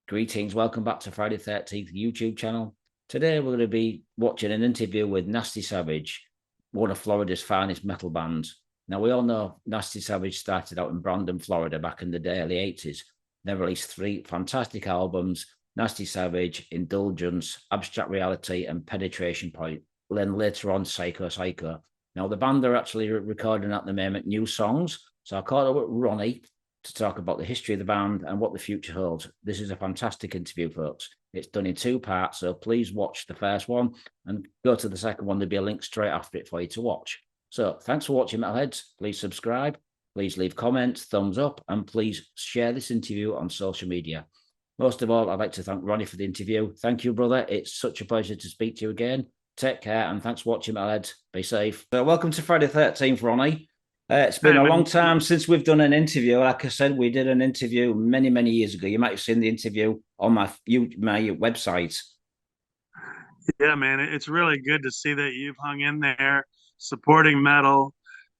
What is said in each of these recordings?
Greetings, welcome back to Friday 13th YouTube channel. Today we're going to be watching an interview with Nasty Savage, one of Florida's finest metal bands. Now we all know Nasty Savage started out in Brandon, Florida back in the early 80s. They released 3 fantastic albums, Nasty Savage, Indulgence, Abstract Reality and Penetration Point. Then later on Psycho Psycho. Now the band are actually recording at the moment new songs. So I caught up with Ronny to talk about the history of the band and what the future holds. This is a fantastic interview, folks. It's done in 2 parts, so please watch the first one and go to the second one. There'll be a link straight after it for you to watch. So thanks for watching, Metalheads. Please subscribe, please leave comments, thumbs up, and please share this interview on social media. Most of all, I'd like to thank Ronny for the interview. Thank you, brother. It's such a pleasure to speak to you again. Take care, and thanks for watching, Metalheads. Be safe. So welcome to Friday 13th, Ronny. It's been a long time since we've done an interview. Like I said, we did an interview many, many years ago. You might have seen the interview on my website. Yeah, man, it's really good to see that you've hung in there supporting metal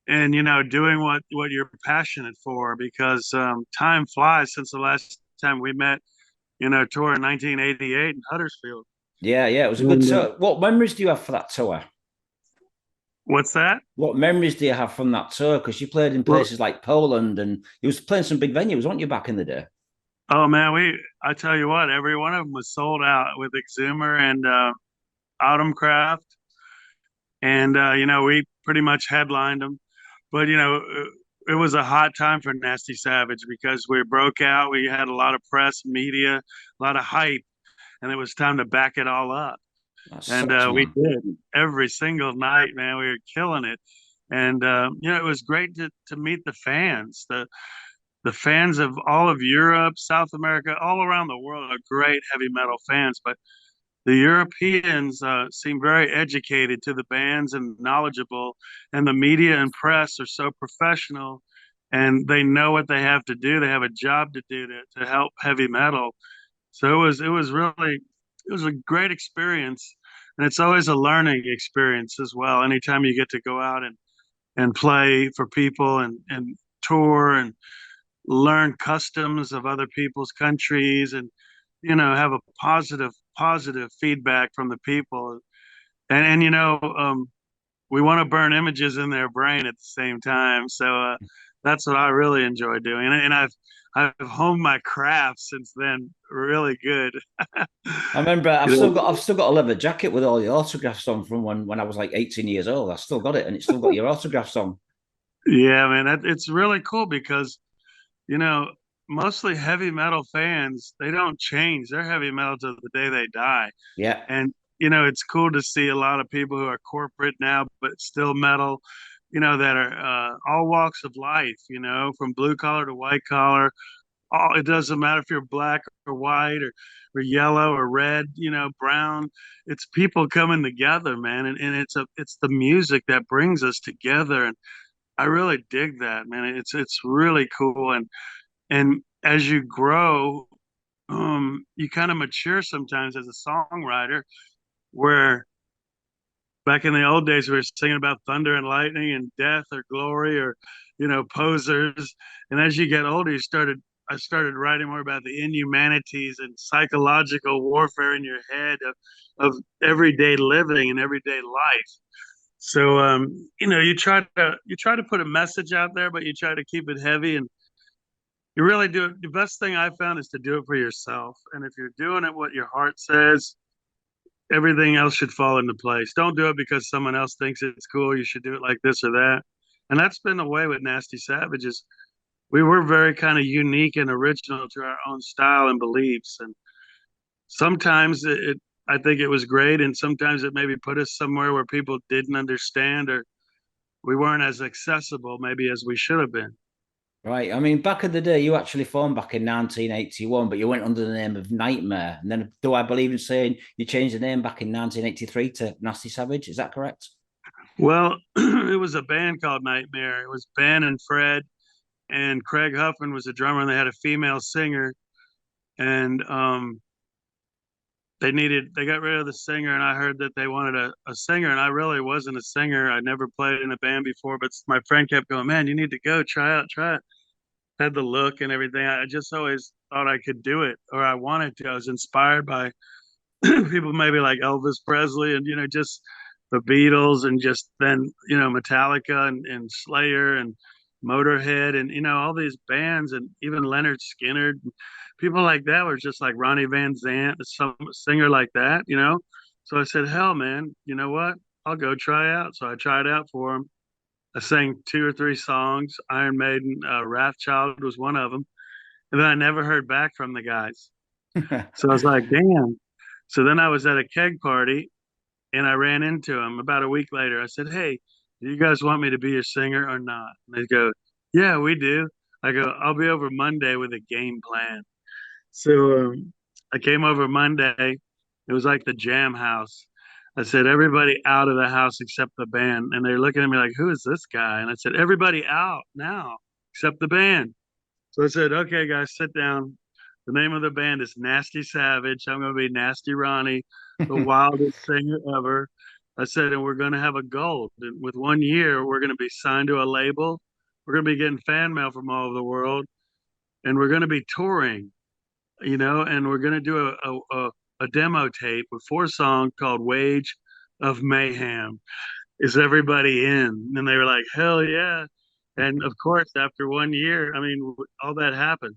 and, doing what you're passionate for because time flies since the last time we met, tour in 1988 in Huddersfield. Yeah, it was a good tour. What memories do you have for that tour? What's that? What memories do you have from that tour? Because you played in places like Poland and you was playing some big venues, weren't you, back in the day? Oh, man, I tell you what, every one of them was sold out with Exhumer and Autumncraft. And, we pretty much headlined them. But, it was a hot time for Nasty Savage because we broke out. We had a lot of press, media, a lot of hype, and it was time to back it all up. We did every single night, man. We were killing it. And, it was great to meet the fans. The fans of all of Europe, South America, all around the world are great heavy metal fans. But the Europeans seem very educated to the bands and knowledgeable, and the media and press are so professional, and they know what they have to do. They have a job to do to help heavy metal. So it was a great experience, and it's always a learning experience as well. Anytime you get to go out and play for people and tour and learn customs of other people's countries and have a positive feedback from the people and we want to burn images in their brain at the same time, so that's what I really enjoy doing, and I've honed my craft since then really good. I remember I've still got a leather jacket with all the autographs on from when I was like 18 years old. I still got it, and it's still got your autographs on. Yeah, man, it's really cool because you know, mostly heavy metal fans, they don't change. They're heavy metal to the day they die. Yeah. And, it's cool to see a lot of people who are corporate now, but still metal, that are all walks of life, from blue collar to white collar. It doesn't matter if you're black or white or yellow or red, brown. It's people coming together, man. And it's the music that brings us together. And I really dig that, man. It's really cool. And as you grow, you kind of mature sometimes as a songwriter, where back in the old days we were singing about thunder and lightning and death or glory or, posers. And as you get older, I started writing more about the inhumanities and psychological warfare in your head of everyday living and everyday life. So you try to put a message out there, but you try to keep it heavy, and you really do it. The best thing I found is to do it for yourself. And if you're doing it what your heart says, everything else should fall into place. Don't do it because someone else thinks it's cool. You should do it like this or that. And that's been the way with Nasty Savages. We were very kind of unique and original to our own style and beliefs. And sometimes I think it was great. And sometimes it maybe put us somewhere where people didn't understand, or we weren't as accessible maybe as we should have been. Right. I mean, back in the day, you actually formed back in 1981, but you went under the name of Nightmare. And then, do I believe in saying you changed the name back in 1983 to Nasty Savage? Is that correct? Well, it was a band called Nightmare. It was Ben and Fred, and Craig Huffman was a drummer, and they had a female singer. And they got rid of the singer, and I heard that they wanted a singer, and I really wasn't a singer. I never played in a band before, but my friend kept going, man, you need to go try it. had the look and everything. I just always thought I could do it, or I wanted to. I was inspired by people maybe like Elvis Presley and, just the Beatles, and just then, Metallica and Slayer and Motorhead and, all these bands, and even Leonard Skinner, people like that were just like Ronnie Van Zant, some singer like that. So I said, hell, man, you know what? I'll go try out. So I tried out for him. I sang two or three songs. Iron Maiden, Wrathchild was one of them. And then I never heard back from the guys. So I was like, damn. So then I was at a keg party and I ran into him about a week later. I said, hey, do you guys want me to be your singer or not? And they go, yeah, we do. I go, I'll be over Monday with a game plan. So I came over Monday. It was like the jam house. I said, everybody out of the house except the band. And they're looking at me like, who is this guy? And I said, everybody out now except the band. So I said, okay, guys, sit down. The name of the band is Nasty Savage. I'm going to be Nasty Ronnie, the wildest singer ever. I said, and we're going to have a goal. And with 1 year, we're going to be signed to a label. We're going to be getting fan mail from all over the world. And we're going to be touring, and we're going to do a demo tape with 4 songs called Wage of Mayhem. Is everybody in? And they were like, hell yeah. And of course, after 1 year, I mean, all that happened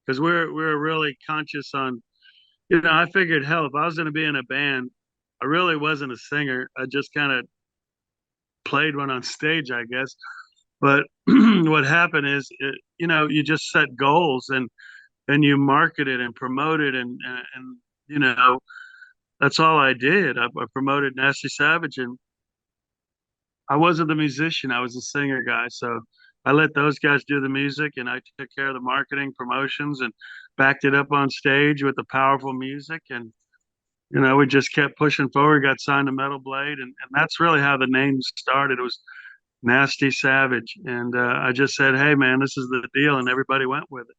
because we're really conscious on, I figured, hell, if I was going to be in a band, I really wasn't a singer. I just kind of played one on stage, I guess. But what happened is, you just set goals and you market it and promote it and that's all I did. I promoted Nasty Savage, and I wasn't the musician. I was the singer guy. So I let those guys do the music, and I took care of the marketing, promotions, and backed it up on stage with the powerful music. And, we just kept pushing forward, got signed to Metal Blade. And that's really how the name started. It was Nasty Savage. And I just said, hey, man, this is the deal. And everybody went with it.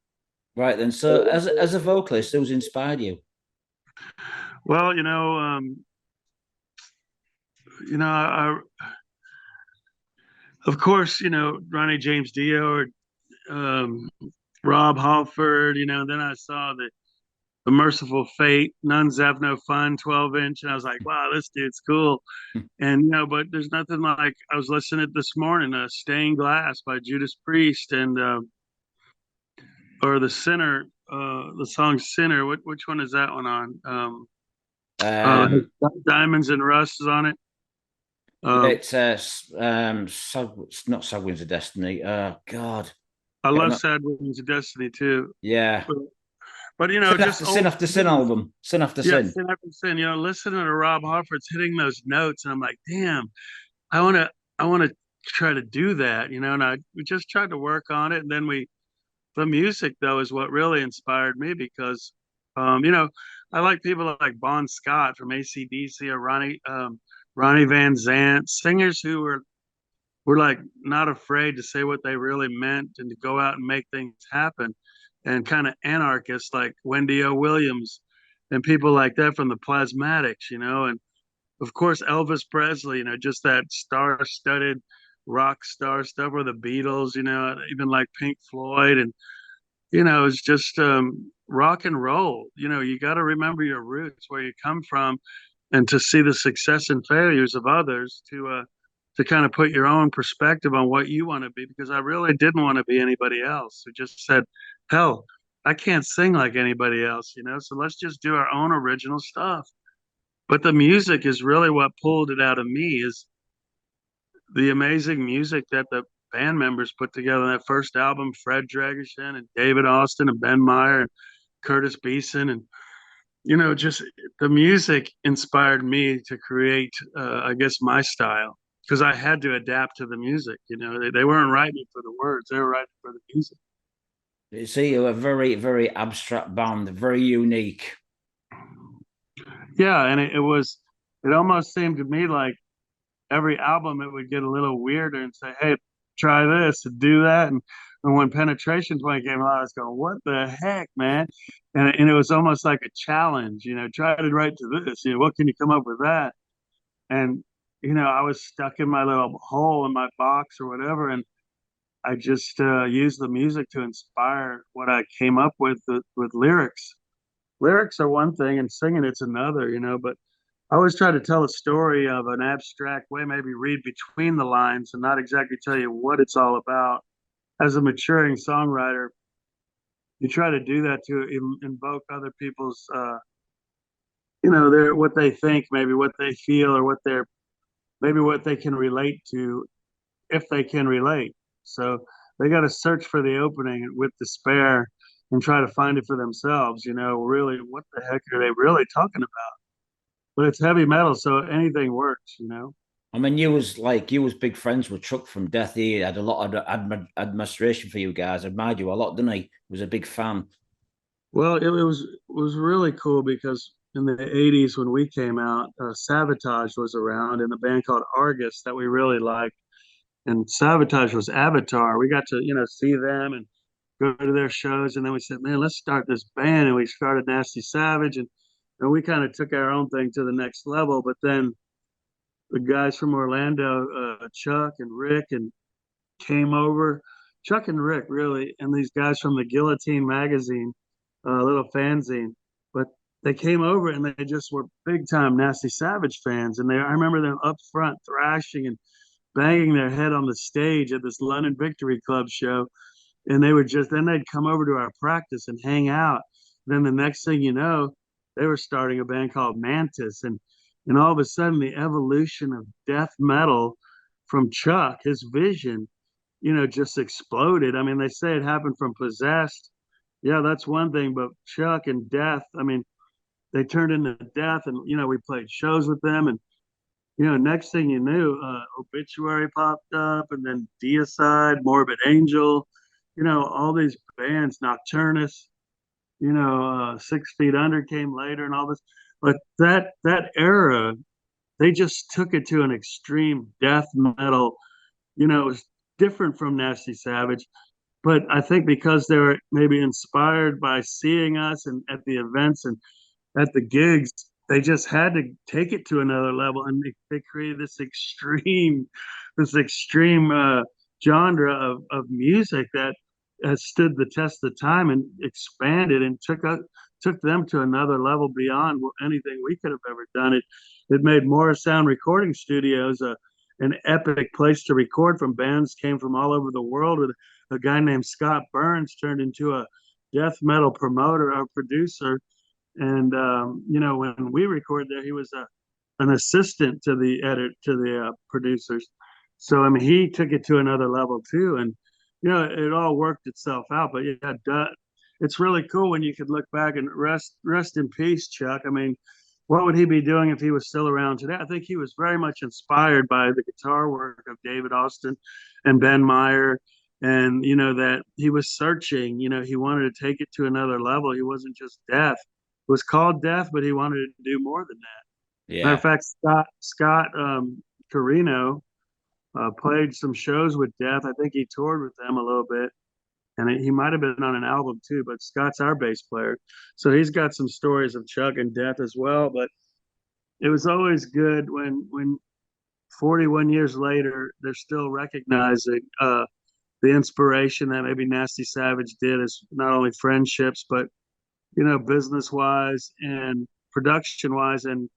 Right then. So as a vocalist, who's inspired you? Well, of course, Ronnie James Dio or Rob Halford, then I saw the Merciful Fate, Nuns Have No Fun, 12-inch, and I was like, wow, this dude's cool. And, but there's nothing like, I was listening to this morning, Stained Glass by Judas Priest, and, or The Sinner, the song Sinner. Which one is that one on? Diamonds and Rust is on it. It's not Sad Winds of Destiny. God, I love Sad Winds of Destiny too. Yeah, but Sin After Sin album, Sin After Sin. Sin After Sin. Listening to Rob Halford's hitting those notes, and I'm like, damn, I want to try to do that, And we just tried to work on it, and then the music though is what really inspired me because, I like people like Bon Scott from AC/DC or Ronnie Van Zant, singers who were like not afraid to say what they really meant and to go out and make things happen, and kind of anarchists like Wendy O. Williams and people like that from the Plasmatics, and of course Elvis Presley, just that star-studded rock star stuff, or the Beatles, even like Pink Floyd, and it's just rock and roll. You got to remember your roots, where you come from, and to see the success and failures of others, to kind of put your own perspective on what you want to be. Because I really didn't want to be anybody else. I just said, hell, I can't sing like anybody else, so let's just do our own original stuff. But the music is really what pulled it out of me, is the amazing music that the band members put together in that first album. Fred Dregerson and David Austin and Ben Meyer and Curtis Beeson, and just the music inspired me to create, I guess, my style, because I had to adapt to the music. They weren't writing for the words; they were writing for the music. You see, you're a very, very abstract band, very unique. Yeah, and it almost seemed to me like every album it would get a little weirder and say, hey, try this and do that. And when Penetration Point came out, I was going, what the heck, man? And it was almost like a challenge, try to write to this, what can you come up with that? And, I was stuck in my little hole in my box or whatever. And I just use the music to inspire what I came up with lyrics. Lyrics are one thing and singing it's another, but I always try to tell a story of an abstract way, maybe read between the lines and not exactly tell you what it's all about. As a maturing songwriter, you try to do that to invoke other people's, their what they think, maybe what they feel, or maybe what they can relate to, if they can relate. So they got to search for the opening with despair and try to find it for themselves. Really, what the heck are they really talking about? But it's heavy metal, so anything works. I mean, you was big friends with Chuck from Death. He had a lot of admiration for you guys. Admired you a lot, didn't he? He was a big fan. Well, it was really cool because in the '80s when we came out, Sabotage was around in a band called Argus that we really liked, and Sabotage was Avatar. We got to see them and go to their shows, and then we said, man, let's start this band, and we started Nasty Savage, and we kind of took our own thing to the next level. But then the guys from Orlando, Chuck and Rick, and came over. Chuck and Rick really, and these guys from the Guillotine magazine, little fanzine, but they came over and they just were big time Nasty Savage fans. And I remember them up front thrashing and banging their head on the stage at this London Victory Club show. And then they'd come over to our practice and hang out. Then the next thing you know, they were starting a band called Mantis. And all of a sudden, the evolution of death metal from Chuck, his vision, just exploded. I mean, they say it happened from Possessed. Yeah, that's one thing, but Chuck and Death, I mean, they turned into Death, and we played shows with them, and next thing you knew, Obituary popped up, and then Deicide, Morbid Angel, all these bands, Nocturnus, 6 Feet Under came later, and all this. But that era, they just took it to an extreme death metal. It was different from Nasty Savage, but I think because they were maybe inspired by seeing us and at the events and at the gigs, they just had to take it to another level, and they created this extreme genre of music that has stood the test of time and expanded and took them to another level beyond anything we could have ever done. It made Morris Sound Recording Studios an epic place to record from. Bands came from all over the world. With a guy named Scott Burns turned into a death metal promoter or producer. And when we recorded there, he was an assistant to the producers. So I mean, he took it to another level too, and it all worked itself out. But yeah, it's really cool when you could look back and rest in peace, Chuck. I mean, what would he be doing if he was still around today? I think he was very much inspired by the guitar work of David Austin and Ben Meyer, and that he was searching. He wanted to take it to another level. He wasn't just death. It was called Death, but he wanted to do more than that. Matter of Yeah. fact, Scott Carino played some shows with Death. I think he toured with them a little bit, and he might have been on an album too. But Scott's our bass player, so he's got some stories of Chuck and Death as well. But it was always good when 41 years later they're still recognizing the inspiration that maybe Nasty Savage did as not only friendships but business wise and production wise, and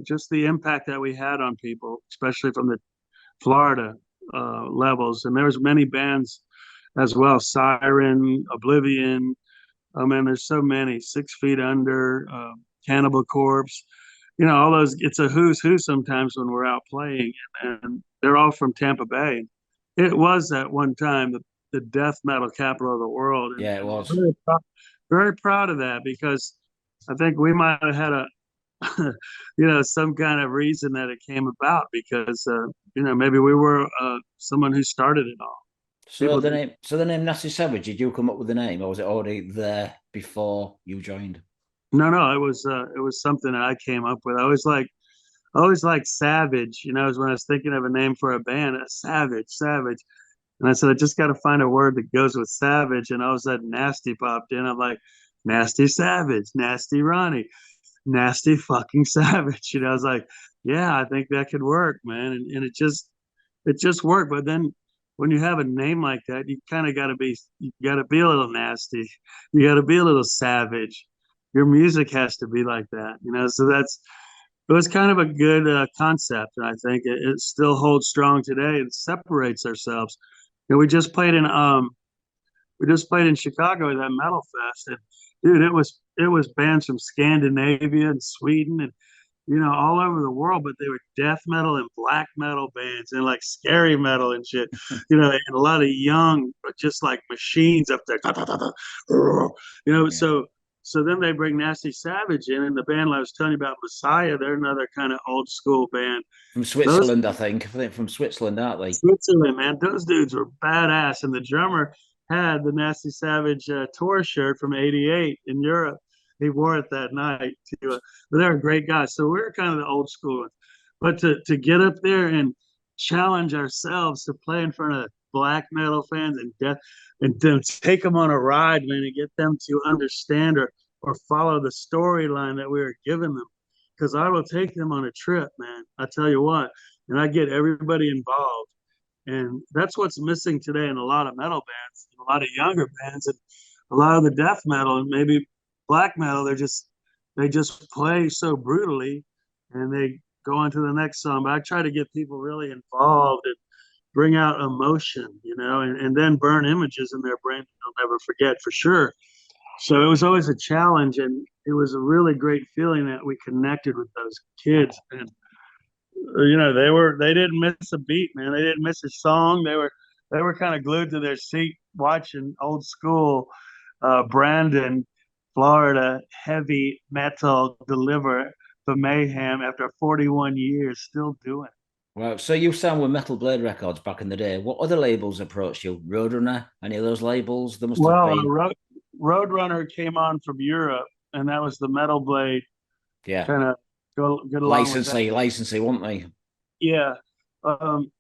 just the impact that we had on people, especially from the Florida levels. And there was many bands as well: Siren, Oblivion. Oh man, there's so many. 6 Feet Under, Cannibal Corpse. All those. It's a who's who sometimes when we're out playing, and they're all from Tampa Bay. It was at one time the death metal capital of the world, Yeah, it and was. very proud of that, because I think we might have had a some kind of reason that it came about, because maybe we were someone who started it all. So People the did. name, so the name Nasty Savage, did you come up with the name, or was it already there before you joined? No, it was something that I came up with. I always like Savage. Is when I was thinking of a name for a band, a Savage. And I said, I just got to find a word that goes with Savage. And all of a sudden, Nasty popped in. I'm like, Nasty Savage, Nasty Ronny, Nasty fucking Savage. I was like, yeah, I think that could work, man. And it just worked. But then when you have a name like that, you kind of you got to be a little nasty. You got to be a little savage. Your music has to be like that, you know. So it was kind of a good concept, and I think it still holds strong today. It separates ourselves. You know, we just played in Chicago at that metal fest, and dude, it was bands from Scandinavia and Sweden and you know all over the world, but they were death metal and black metal bands and like scary metal and shit. You know, and a lot of young, but just like machines up there. You know, Yeah. so then they bring Nasty Savage in, and the band I was telling you about, Messiah, they're another kind of old school band. From Those Switzerland, I think. I think from Switzerland, aren't they? Switzerland, man, those dudes were badass. And the drummer had the Nasty Savage tour shirt from '88 in Europe. He wore it that night. But they're great guys. So we're kind of the old school. But to get up there and challenge ourselves to play in front of black metal fans and death and to take them on a ride, man, and get them to understand or follow the storyline that we were giving them. Because I will take them on a trip, man. I tell you what, and I get everybody involved. And that's what's missing today in a lot of metal bands, a lot of younger bands, and a lot of the death metal and maybe black metal. They just play so brutally, and they go on to the next song. But I try to get people really involved and bring out emotion, you know, and then burn images in their brain that they'll never forget for sure. So it was always a challenge, and it was a really great feeling that we connected with those kids. And you know they didn't miss a beat, man. They didn't miss a song. They were kind of glued to their seat watching old school Brandon, Florida heavy metal deliver the mayhem after 41 years, still doing it. Well, so you signed with Metal Blade Records back in the day. What other labels approached you? Roadrunner? Any of those labels? There must have Well, been. Roadrunner came on from Europe, and that was the Metal Blade Yeah. kind of go get along with that. Licensee, won't they? Yeah. Um,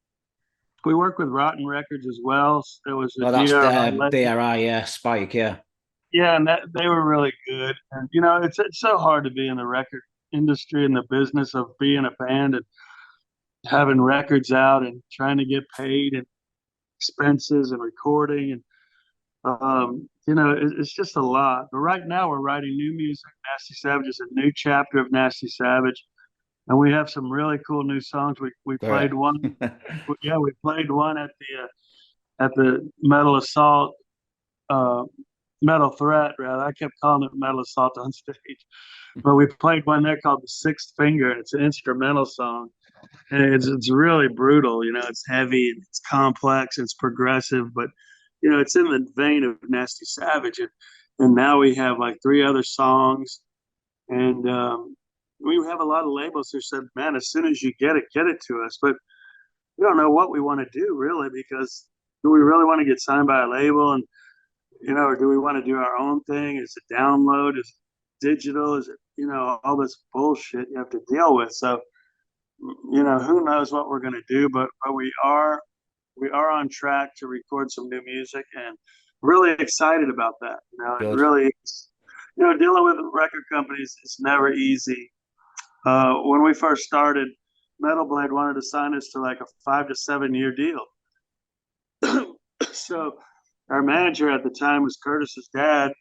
we work with Rotten Records as well. It was a Oh, that's DRI. BRI, yeah, Spike, yeah. Yeah, and they were really good. And you know, it's so hard to be in the record industry and the business of being a band and having records out and trying to get paid and expenses and recording and you know, it's just a lot. But right now we're writing new music. Nasty Savage is a new chapter of Nasty Savage, and we have some really cool new songs. We played one, yeah, we played one at the Metal Assault, uh, Metal Threat. Rather, I kept calling it Metal Assault on stage, but we played one there called the Sixth Finger. It's an instrumental song, and it's really brutal. You know, it's heavy and it's complex, and it's progressive, but you know, it's in the vein of Nasty Savage, and now we have like 3 other songs, and we have a lot of labels who said, "Man, as soon as you get it to us." But we don't know what we want to do really, because do we really want to get signed by a label, and you know, or do we want to do our own thing? Is it download? Is it digital? Is it, you know, all this bullshit you have to deal with? So, you know, who knows what we're going to do, but we are on track to record some new music and really excited about that. You know, it Good. really is, you know, dealing with record companies is never easy. When we first started, Metal Blade wanted to sign us to like a 5 to 7 year deal. So our manager at the time was Curtis's dad.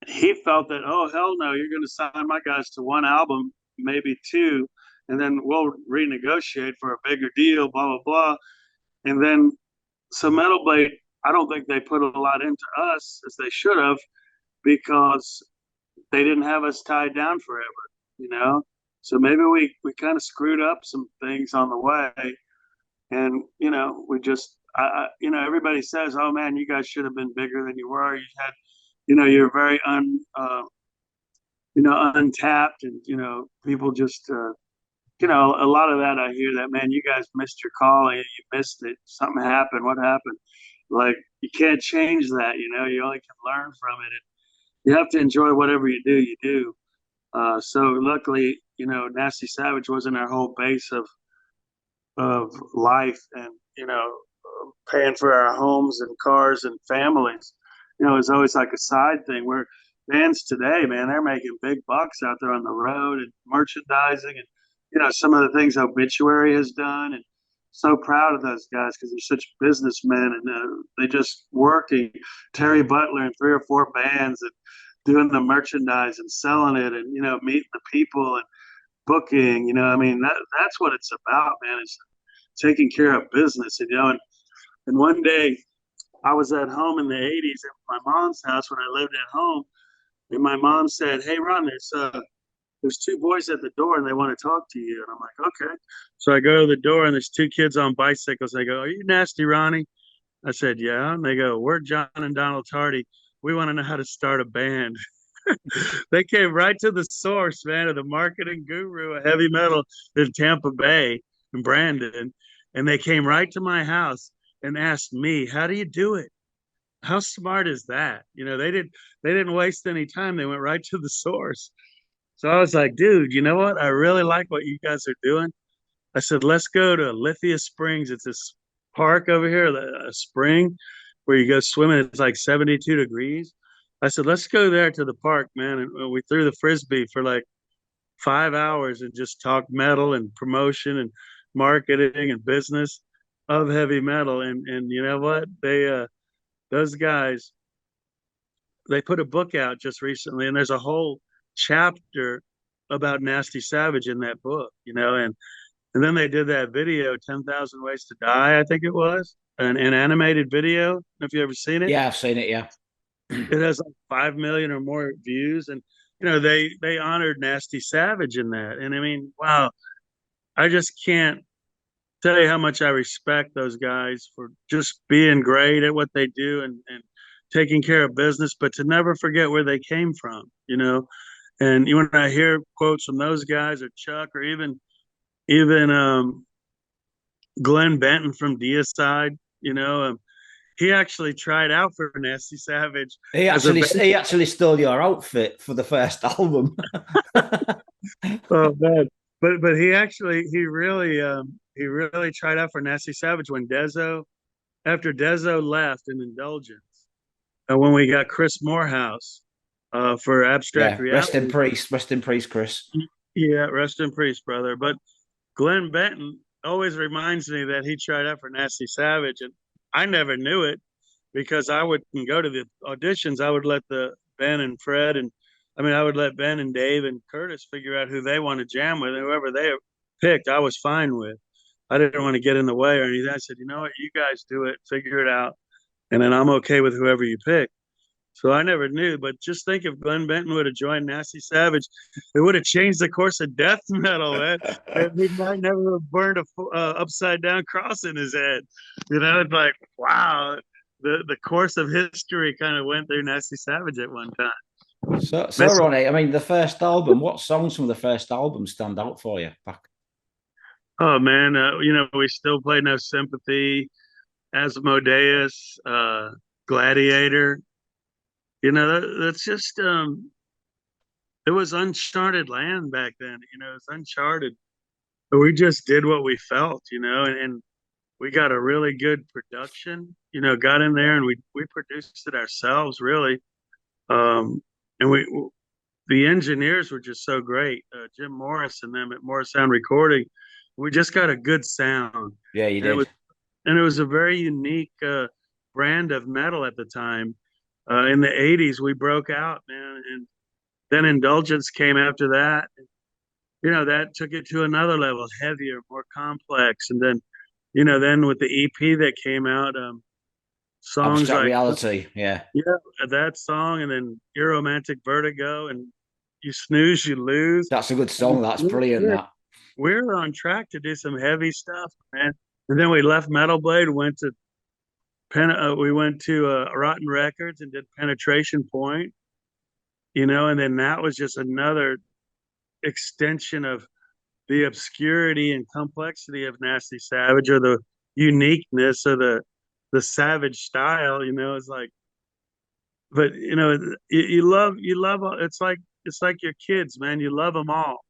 He felt that, oh, hell no, you're going to sign my guys to 1 album, maybe 2, and then we'll renegotiate for a bigger deal, blah, blah, blah. And then, so Metal Blade, I don't think they put a lot into us as they should have, because they didn't have us tied down forever, you know? So maybe we kind of screwed up some things on the way. And, you know, we just, you know, everybody says, oh man, you guys should have been bigger than you were. You had, you know, you're very you know, untapped, and, you know, people just, you know, a lot of that I hear that, man, you guys missed your calling, you missed it. Something happened. What happened? Like, you can't change that, you know, you only can learn from it. And you have to enjoy whatever you do, you do. So luckily, you know, Nasty Savage wasn't our whole base of life and, you know, paying for our homes and cars and families. You know, it's always like a side thing where bands today, man, they're making big bucks out there on the road and merchandising and, you know, some of the things Obituary has done. And so proud of those guys because they're such businessmen and they just working. Terry Butler and 3 or 4 bands and doing the merchandise and selling it and meeting the people and booking. I mean that's what it's about, man. Is taking care of business. And one day I was at home in the '80s at my mom's house when I lived at home, and my mom said, "Hey, Ron, there's 2 boys at the door and they want to talk to you." And I'm like, "Okay." So I go to the door and there's 2 kids on bicycles. They go, "Are you Nasty Ronnie?" I said, "Yeah." And they go, "We're John and Donald Tardy. We want to know how to start a band." They came right to the source, man, of the marketing guru of heavy metal in Tampa Bay and Brandon. And they came right to my house and asked me, "How do you do it? How smart is that?" They didn't waste any time. They went right to the source. So I was like, "Dude, you know what? I really like what you guys are doing." I said, "Let's go to Lithia Springs. It's this park over here, a spring where you go swimming. It's like 72 degrees." I said, "Let's go there to the park, man." And we threw the frisbee for like 5 hours and just talked metal and promotion and marketing and business of heavy metal. And you know what? Those guys, they put a book out just recently, and there's a whole chapter about Nasty Savage in that book, and then they did that video, 10,000 Ways to Die, I think it was, an animated video. Have you ever seen it? Yeah, I've seen it. Yeah. It has like 5 million or more views, and they honored Nasty Savage in that. And I mean, wow, I just can't tell you how much I respect those guys for just being great at what they do and taking care of business, but to never forget where they came from. And when I hear quotes from those guys or Chuck or even Glenn Benton from Deicide, he actually tried out for Nasty Savage. He actually stole your outfit for the first album. Oh man. But he really tried out for Nasty Savage when after Dezo left in Indulgence, and when we got Chris Morehouse for Abstract Reality. Rest in peace, Chris. Yeah, rest in peace, brother. But Glenn Benton always reminds me that he tried out for Nasty Savage, and I never knew it because I wouldn't go to the auditions. I would let Ben and Fred I would let Ben and Dave and Curtis figure out who they want to jam with, and whoever they picked, I was fine with. I didn't want to get in the way or anything. I said, "You know what, you guys do it, figure it out, and then I'm okay with whoever you pick." So I never knew, but just think if Glenn Benton would have joined Nasty Savage, it would have changed the course of death metal, man. He might never have burned a upside down cross in his head. It's like, wow, the course of history kind of went through Nasty Savage at one time. So Ronny, I mean, the first album, what songs from the first album stand out for you? Oh man, we still play No Sympathy, Asmodeus, Gladiator. That's just it was uncharted land back then. It's uncharted. But we just did what we felt, and we got a really good production. Got in there and we produced it ourselves, really. And the engineers were just so great. Jim Morris and them at Morris Sound Recording. We just got a good sound. Yeah, you did. And it was a very unique brand of metal at the time. In the '80s, we broke out, man, and then Indulgence came after that. That took it to another level, heavier, more complex. And then, then with the EP that came out, songs Abstract like Reality, yeah, that song, and then Aromantic Vertigo, and You Snooze, You Lose. That's a good song. That's brilliant. That we're on track to do some heavy stuff, man. And then we left Metal Blade, went to Rotten Records and did Penetration Point, and then that was just another extension of the obscurity and complexity of Nasty Savage, or the uniqueness of the Savage style. It's like, but you love it's like your kids, man. You love them all.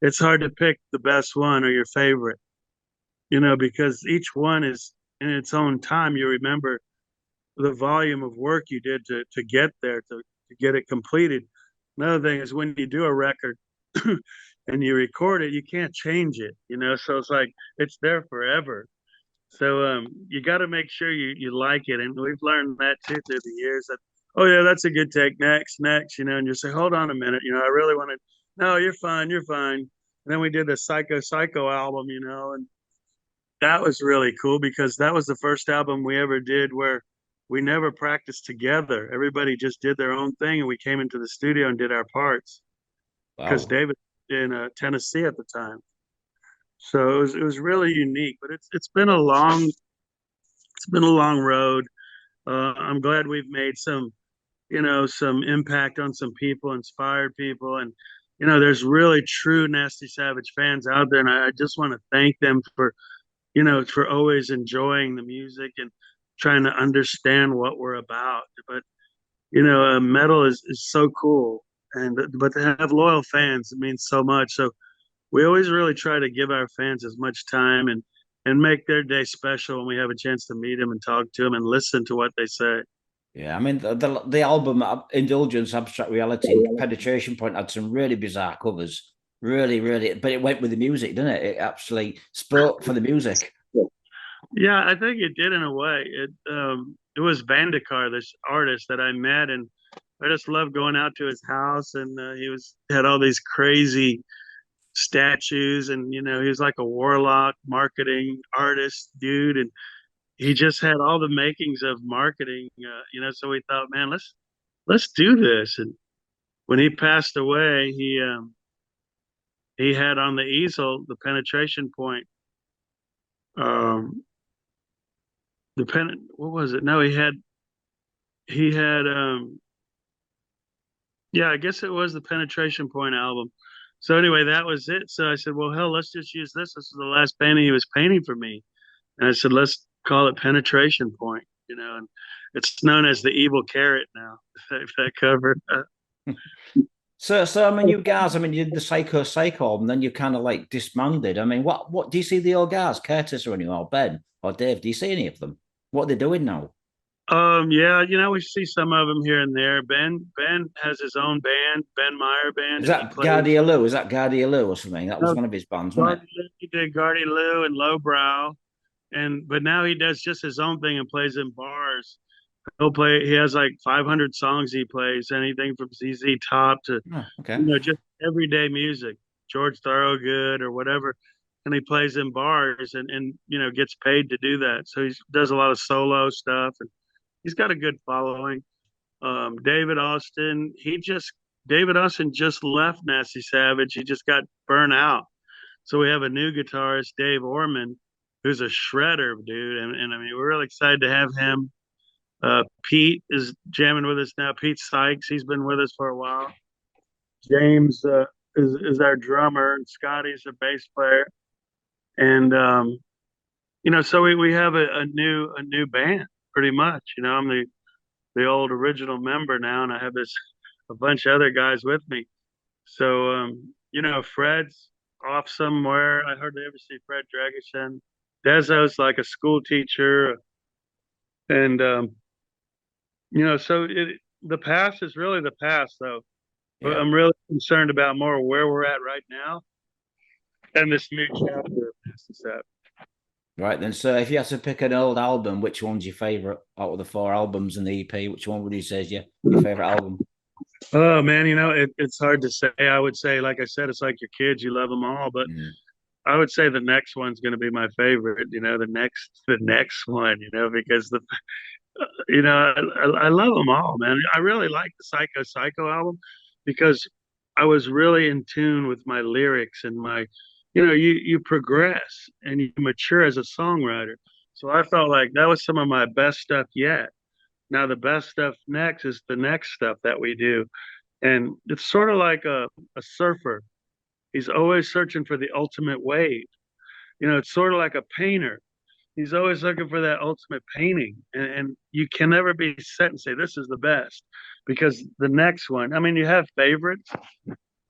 It's hard to pick the best one or your favorite, because each one is in its own time. You remember the volume of work you did to get there, to get it completed. Another thing is when you do a record, and you record it, you can't change it, you know. So it's like it's there forever. So you got to make sure you like it, and we've learned that too through the years. That oh yeah, that's a good take. Next, you know, and you say, hold on a minute, you know, I really want to. No, you're fine, you're fine. And then we did the Psycho album, you know, and that was really cool because that was the first album we ever did where we never practiced together. Everybody just did their own thing, and we came into the studio and did our parts because Wow. David in Tennessee at the time. So it was really unique, but it's been a long road. I'm glad we've made some impact on some people, inspired people, and there's really true Nasty Savage fans out there, and I just want to thank them for always enjoying the music and trying to understand what we're about. But metal is so cool, and but to have loyal fans, it means so much. So we always really try to give our fans as much time and make their day special when we have a chance to meet them and talk to them and listen to what they say. Yeah, I mean the album Indulgence, Abstract Reality, and Penetration Point had some really bizarre covers. Really, really, but it went with the music, didn't it? It actually spoke for the music. Yeah, I think it did in a way. It was Vandekar, this artist that I met, and I just loved going out to his house, and had all these crazy statues, and he was like a warlock marketing artist dude, and he just had all the makings of marketing. So we thought, man, let's do this. And when he passed away, he had on the easel the penetration point. Um, what was it? No, he had yeah, I guess it was the Penetration Point album. So anyway, that was it. So I said, well, hell, let's just use this. This is the last painting he was painting for me. And I said, let's call it Penetration Point, and it's known as the Evil Carrot now, that cover. So I mean, you guys, I mean, you did the Psycho album, then you kind of like disbanded. I mean, what do you see the old guys, Curtis or anyone, or Ben or Dave? Do you see any of them? What are they doing now? Yeah, we see some of them here and there. Ben has his own band, Ben Meyer Band, Is and he that plays. Guardia Lou? Is that Guardia Lou or something? That was one of his bands, wasn't it? He did Guardy Lou and Lowbrow, but now he does just his own thing and plays in bars. He has like 500 songs he plays, anything from ZZ Top to Oh, okay. just everyday music, George Thorogood or whatever, and he plays in bars and gets paid to do that. So he does a lot of solo stuff, and he's got a good following. David Austin just left Nasty Savage. He just got burnt out. So we have a new guitarist, Dave Orman, who's a shredder, dude. And I mean, we're really excited to have him. Pete is jamming with us now. Pete Sykes, he's been with us for a while. James is our drummer, and Scotty's a bass player. And so we have a new band pretty much. I'm the old original member now, and I have a bunch of other guys with me. So Fred's off somewhere. I hardly ever see Fred Dragishen. Dezo's like a school teacher, and so the past is really the past, though. But Yeah. I'm really concerned about more where we're at right now and this new chapter of Nasty Savage. Right then. So if you had to pick an old album, which one's your favorite out of the 4 albums in the EP? Which one would you say is your favorite album? Oh man, it's hard to say. I would say, like I said, it's like your kids; you love them all. But I would say the next one's going to be my favorite. The next one. Because I love them all, man. I really like the Psycho album because I was really in tune with my lyrics and you progress and you mature as a songwriter. So I felt like that was some of my best stuff yet. Now the best stuff next is the next stuff that we do. And it's sort of like a surfer. He's always searching for the ultimate wave. It's sort of like a painter. He's always looking for that ultimate painting. And you can never be set and say, this is the best. Because the next one, I mean, you have favorites.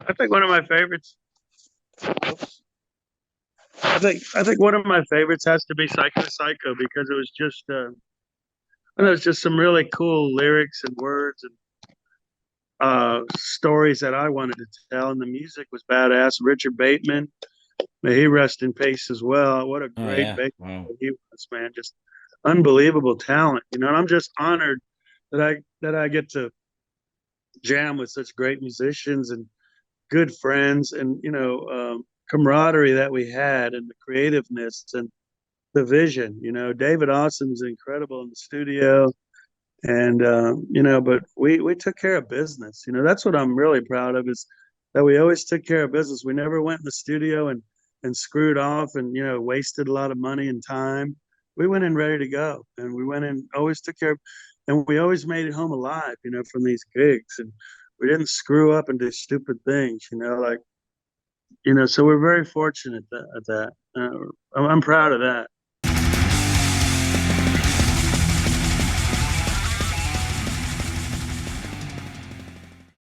I think one of my favorites, I think one of my favorites has to be Psycho because it was just some really cool lyrics and words, and stories that I wanted to tell, and the music was badass. Richard Bateman, may he rest in peace as well. What a Oh great yeah. bass Wow. player he was, man. Just unbelievable talent, you know. And I'm just honored that I get to jam with such great musicians and good friends, and camaraderie that we had, and the creativeness and the vision. You know, David Austin's incredible in the studio, and but we took care of business. You know, that's what I'm really proud of, is that we always took care of business. We never went in the studio and screwed off and wasted a lot of money and time. We went in ready to go, and we went in, always took care of, and we always made it home alive, from these gigs, and we didn't screw up and do stupid things, like so we're very fortunate at that. I'm proud of that.